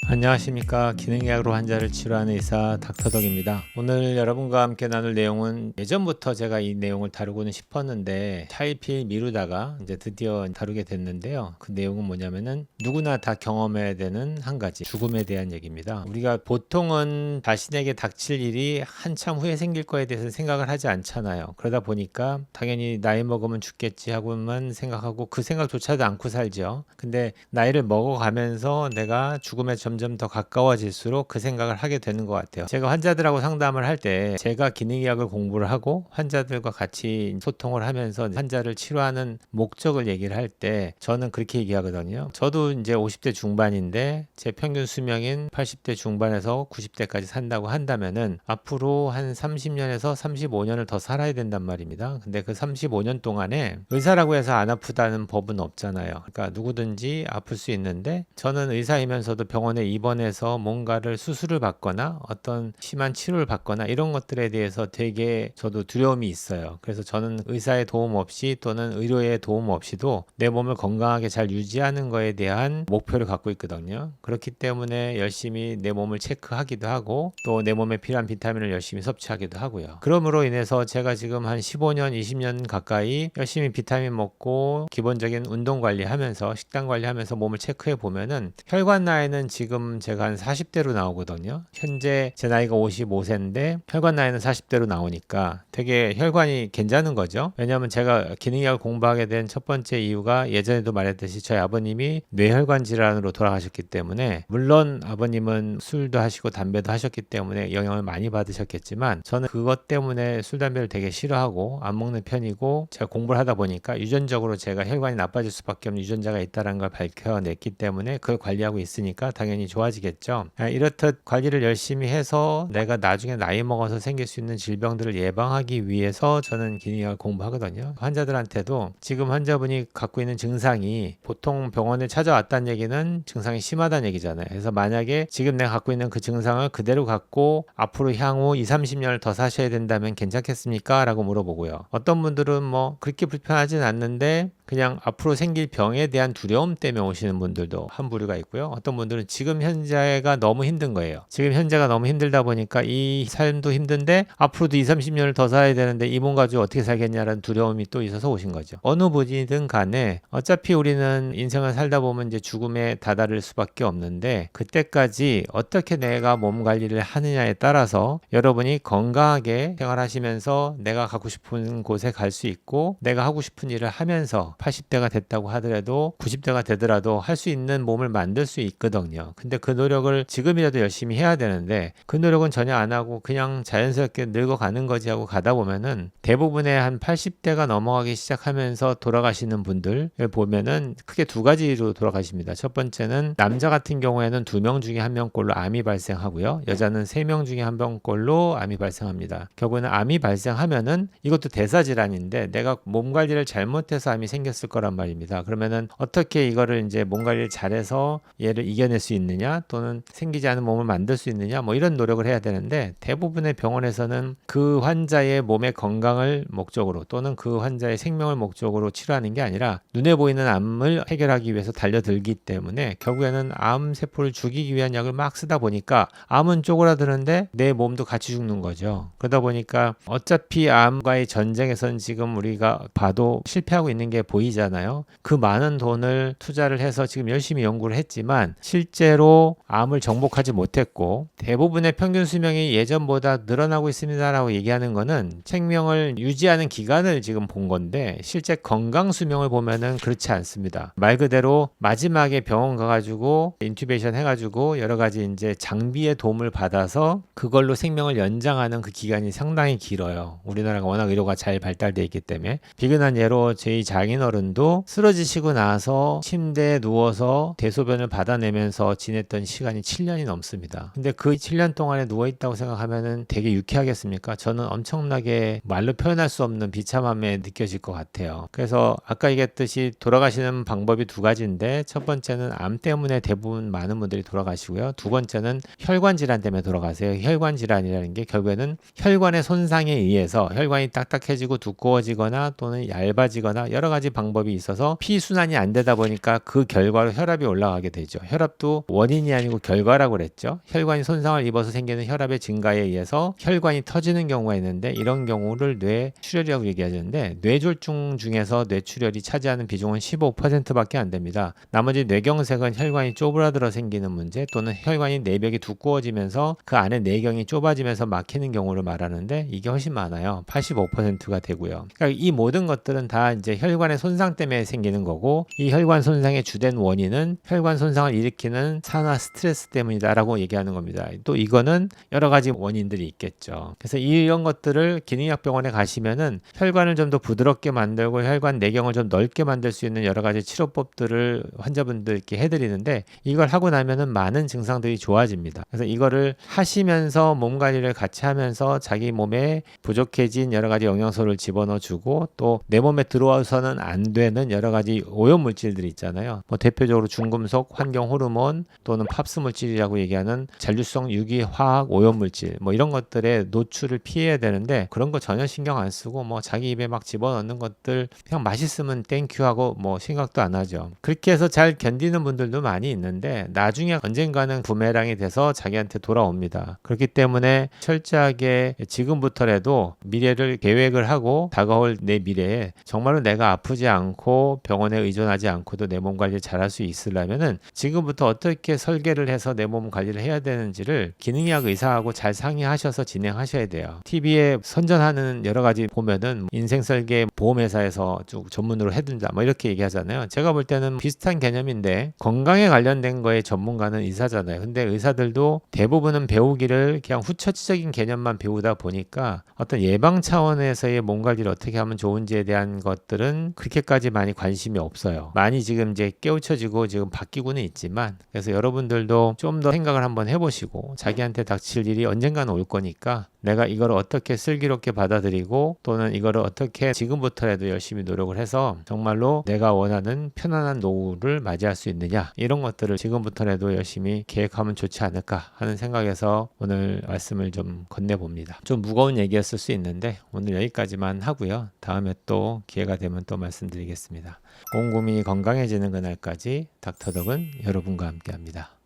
안녕하십니까. 기능의학으로 환자를 치료하는 의사 닥터덕입니다. 오늘 여러분과 함께 나눌 내용은 예전부터 제가 이 내용을 다루고는 싶었는데 차일피일 미루다가 이제 드디어 다루게 됐는데요. 그 내용은 뭐냐면은 누구나 다 경험해야 되는 한 가지, 죽음에 대한 얘기입니다. 우리가 보통은 자신에게 닥칠 일이 한참 후에 생길 거에 대해서 생각을 하지 않잖아요. 그러다 보니까 당연히 나이 먹으면 죽겠지 하고만 생각하고 그 생각조차도 않고 살죠. 근데 나이를 먹어가면서 내가 죽음에 점점 더 가까워질수록 그 생각을 하게 되는 것 같아요. 제가 환자들하고 상담을 할 때 제가 기능의학을 공부를 하고 환자들과 같이 소통을 하면서 환자를 치료하는 목적을 얘기를 할 때 저는 그렇게 얘기하거든요. 저도 이제 50대 중반인데 제 평균 수명인 80대 중반에서 90대까지 산다고 한다면은 앞으로 한 30년에서 35년을 더 살아야 된단 말입니다. 근데 그 35년 동안에 의사라고 해서 안 아프다는 법은 없잖아요. 그러니까 누구든지 아플 수 있는데 저는 의사이면서도 병원에 입원해서 뭔가를 수술을 받거나 어떤 심한 치료를 받거나 이런 것들에 대해서 되게 저도 두려움이 있어요. 그래서 저는 의사의 도움 없이 또는 의료의 도움 없이도 내 몸을 건강하게 잘 유지하는 거에 대한 목표를 갖고 있거든요. 그렇기 때문에 열심히 내 몸을 체크하기도 하고 또 내 몸에 필요한 비타민을 열심히 섭취하기도 하고요. 그러므로 인해서 제가 지금 한 15년, 20년 가까이 열심히 비타민 먹고 기본적인 운동 관리하면서 식단 관리하면서 몸을 체크해 보면은 혈관 나이는 지금 제가 한 40대로 나오거든요. 현재 제 나이가 55세인데 혈관 나이는 40대로 나오니까 되게 혈관이 괜찮은 거죠. 왜냐하면 제가 기능의학을 공부하게 된 첫 번째 이유가 예전에도 말했듯이 저희 아버님이 뇌혈관 질환으로 돌아가셨기 때문에 물론 아버님은 술도 하시고 담배도 하셨기 때문에 영향을 많이 받으셨겠지만 저는 그것 때문에 술, 담배를 되게 싫어하고 안 먹는 편이고 제가 공부를 하다 보니까 유전적으로 제가 혈관이 나빠질 수밖에 없는 유전자가 있다는 걸 밝혀냈기 때문에 그걸 관리하고 있으니까 당연히 좋아지겠죠. 이렇듯 관리를 열심히 해서 내가 나중에 나이 먹어서 생길 수 있는 질병들을 예방하기 위해서 저는 기능의학을 공부하거든요. 환자들한테도 지금 환자분이 갖고 있는 증상이 보통 병원에 찾아왔다는 얘기는 증상이 심하다는 얘기잖아요. 그래서 만약에 지금 내가 갖고 있는 그 증상을 그대로 갖고 앞으로 향후 2, 30년을 더 사셔야 된다면 괜찮겠습니까? 라고 물어보고요. 어떤 분들은 뭐 그렇게 불편하진 않는데 그냥 앞으로 생길 병에 대한 두려움 때문에 오시는 분들도 한 부류가 있고요. 어떤 분들은 지금 현재가 너무 힘든 거예요. 지금 현재가 너무 힘들다 보니까 이 삶도 힘든데 앞으로도 2, 30년을 더 살아야 되는데 이 몸 가지고 어떻게 살겠냐라는 두려움이 또 있어서 오신 거죠. 어느 분이든 간에 어차피 우리는 인생을 살다 보면 이제 죽음에 다다를 수밖에 없는데 그때까지 어떻게 내가 몸 관리를 하느냐에 따라서 여러분이 건강하게 생활하시면서 내가 가고 싶은 곳에 갈 수 있고 내가 하고 싶은 일을 하면서 80대가 됐다고 하더라도 90대가 되더라도 할 수 있는 몸을 만들 수 있거든요. 근데 그 노력을 지금이라도 열심히 해야 되는데 그 노력은 전혀 안 하고 그냥 자연스럽게 늙어가는 거지 하고 가다 보면은 대부분의 한 80대가 넘어가기 시작하면서 돌아가시는 분들을 보면은 크게 두 가지로 돌아가십니다. 첫 번째는 남자 같은 경우에는 2명 중에 1명꼴로 암이 발생하고요. 여자는 3명 중에 1명꼴로 암이 발생합니다. 결국에는 암이 발생하면은 이것도 대사질환인데 내가 몸 관리를 잘못해서 암이 생겼을 거란 말입니다. 그러면은 어떻게 이거를 이제 몸 관리를 잘해서 얘를 이겨낼 수 있느냐 또는 생기지 않은 몸을 만들 수 있느냐 뭐 이런 노력을 해야 되는데 대부분의 병원에서는 그 환자의 몸의 건강을 목적으로 또는 그 환자의 생명을 목적으로 치료하는 게 아니라 눈에 보이는 암을 해결하기 위해서 달려들기 때문에 결국에는 암 세포를 죽이기 위한 약을 막 쓰다 보니까 암은 쪼그라드는데 내 몸도 같이 죽는 거죠. 그러다 보니까 어차피 암과의 전쟁에서는 지금 우리가 봐도 실패하고 있는 게 보이잖아요. 그 많은 돈을 투자를 해서 지금 열심히 연구를 했지만 실제로 암을 정복하지 못했고 대부분의 평균 수명이 예전보다 늘어나고 있습니다라고 얘기하는 거는 생명을 유지하는 기간을 지금 본 건데 실제 건강 수명을 보면은 그렇지 않습니다. 말 그대로 마지막에 병원 가가지고 인튜베이션 해가지고 여러 가지 이제 장비의 도움을 받아서 그걸로 생명을 연장하는 그 기간이 상당히 길어요. 우리나라가 워낙 의료가 잘 발달되어 있기 때문에 비근한 예로 저희 장인어른도 쓰러지시고 나서 침대에 누워서 대소변을 받아내면서 지냈던 시간이 7년이 넘습니다. 근데 그 7년 동안에 누워있다고 생각하면은 되게 유쾌하겠습니까? 저는 엄청나게 말로 표현할 수 없는 비참함에 느껴질 것 같아요. 그래서 아까 얘기했듯이 돌아가시는 방법이 두 가지인데 첫 번째는 암 때문에 대부분 많은 분들이 돌아가시고요. 두 번째는 혈관 질환 때문에 돌아가세요. 혈관 질환이라는 게 결국에는 혈관의 손상에 의해서 혈관이 딱딱해지고 두꺼워지거나 또는 얇아지거나 여러 가지 방법이 있어서 피순환이 안 되다 보니까 그 결과로 혈압이 올라가게 되죠. 혈압도 원인이 아니고 결과라고 그랬죠. 혈관이 손상을 입어서 생기는 혈압의 증가에 의해서 혈관이 터지는 경우가 있는데 이런 경우를 뇌출혈이라고 얘기하는데 뇌졸중 중에서 뇌출혈이 차지하는 비중은 15%밖에 안 됩니다. 나머지 뇌경색은 혈관이 쪼그라들어 생기는 문제 또는 혈관이 내벽이 두꺼워지면서 그 안에 내경이 좁아지면서 막히는 경우를 말하는데 이게 훨씬 많아요. 85%가 되고요. 그러니까 이 모든 것들은 다 이제 혈관의 손상 때문에 생기는 거고 이 혈관 손상의 주된 원인은 혈관 손상을 일으키는 산화 스트레스 때문이다라고 얘기하는 겁니다. 또 이거는 여러 가지 원인들이 있겠죠. 그래서 이런 것들을 기능의학병원에 가시면은 혈관을 좀 더 부드럽게 만들고 혈관 내경을 좀 넓게 만들 수 있는 여러 가지 치료법들을 환자분들께 해드리는데 이걸 하고 나면은 많은 증상들이 좋아집니다. 그래서 이거를 하시면서 몸 관리를 같이 하면서 자기 몸에 부족해진 여러 가지 영양소를 집어넣어 주고 또 내 몸에 들어와서는 안 되는 여러 가지 오염 물질들이 있잖아요. 뭐 대표적으로 중금속, 환경 호르몬 또는 팝스 물질이라고 얘기하는 잔류성 유기 화학 오염 물질 뭐 이런 것들의 노출을 피해야 되는데 그런 거 전혀 신경 안 쓰고 뭐 자기 입에 막 집어넣는 것들 그냥 맛있으면 땡큐 하고 뭐 생각도 안 하죠. 그렇게 해서 잘 견디는 분들도 많이 있는데 나중에 언젠가는 부메랑이 돼서 자기한테 돌아옵니다. 그렇기 때문에 철저하게 지금부터라도 미래를 계획을 하고 다가올 내 미래에 정말로 내가 아프지 않고 병원에 의존하지 않고도 내 몸 관리를 잘할 수 있으려면은 지금부터 어떻게 설계를 해서 내 몸 관리를 해야 되는지를 기능의학 의사하고 잘 상의하셔서 진행하셔야 돼요. TV에 선전하는 여러 가지 보면은 인생 설계 보험회사에서 쭉 전문으로 해준다 뭐 이렇게 얘기하잖아요. 제가 볼 때는 비슷한 개념인데 건강에 관련된 거에 전문가는 의사잖아요. 근데 의사들도 대부분은 배우기를 그냥 후처치적인 개념만 배우다 보니까 어떤 예방 차원에서의 몸 관리를 어떻게 하면 좋은지에 대한 것들은 그렇게까지 많이 관심이 없어요. 많이 지금 이제 깨우쳐지고 지금 바뀌고는 있지만 그래서 여러분들도 좀 더 생각을 한번 해보시고 자기한테 닥칠 일이 언젠가는 올 거니까 내가 이걸 어떻게 슬기롭게 받아들이고 또는 이거를 어떻게 지금부터라도 열심히 노력을 해서 정말로 내가 원하는 편안한 노후를 맞이할 수 있느냐 이런 것들을 지금부터라도 열심히 계획하면 좋지 않을까 하는 생각에서 오늘 말씀을 좀 건네봅니다. 좀 무거운 얘기였을 수 있는데 오늘 여기까지만 하고요. 다음에 또 기회가 되면 또 말씀드리겠습니다. 온 국민이 건강해지는 그날까지 닥터덕은 여러분과 함께합니다.